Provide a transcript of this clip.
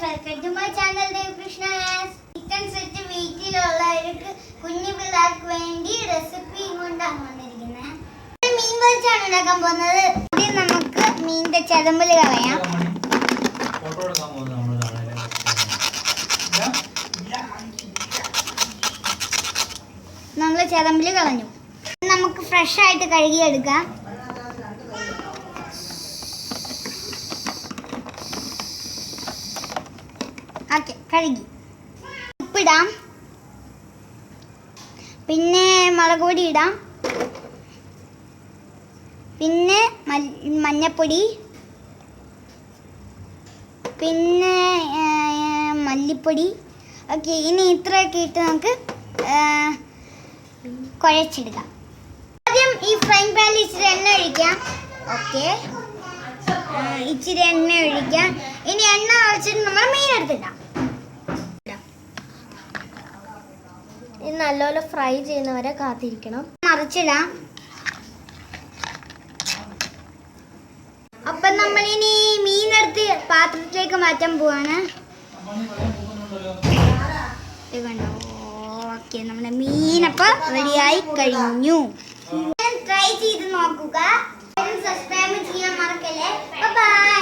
guys, welcome to my channel Krishna. Chicken set വീട്ടിലുള്ളവർക്ക് കുഞ്ഞു പിള്ളേർക്ക് വേണ്ടി റെസിപ്പി കൊണ്ടാണ് വന്നിരിക്കുന്നത്. മീൻ പൊരിച്ചാണ് ഉണ്ടാക്കാൻ പോകുന്നത്. ആദ്യം നമുക്ക് മീനിന്റെ ചതമ്പല് കളയാം. നമ്മൾ ചതമ്പല് കളഞ്ഞു. നമുക്ക് ഫ്രഷ് ആയിട്ട് കഴുകിയെടുക്കാം. ഓക്കെ, കഴുകി ഉപ്പിടാം, പിന്നെ മുളക് പൊടി ഇടാം, പിന്നെ മഞ്ഞപ്പൊടി, പിന്നെ മല്ലിപ്പൊടി. ഓക്കെ, ഇനി ഇത്രയൊക്കെ ഇട്ട് നമുക്ക് കുഴച്ചെടുക്കാം. ആദ്യം ഈ ഫ്രൈങ് പാനിൽ ഇച്ചിരി എണ്ണ ഒഴിക്കാം. ഓക്കെ, ഇച്ചിരി എണ്ണ ഒഴിക്കാം. ഇനി എണ്ണ ഒഴിച്ചിട്ട് നമ്മൾ മീൻ എടുത്തിടാം. ഇത് നല്ലപോലെ ഫ്രൈ ചെയ്യുന്നവരെ കാത്തിരിക്കണം. മറിച്ചിടാം. അപ്പം നമ്മളിനി മീനെടുത്ത് പാത്രത്തിലേക്ക് മാറ്റാൻ പോവാണ്. ഓക്കെ, നമ്മുടെ മീനപ്പം റെഡിയായി കഴിഞ്ഞു. ട്രൈ ചെയ്ത് നോക്കുക. സബ്സ്ക്രൈബ് ചെയ്യാൻ മറക്കല്ലേ. ബൈ.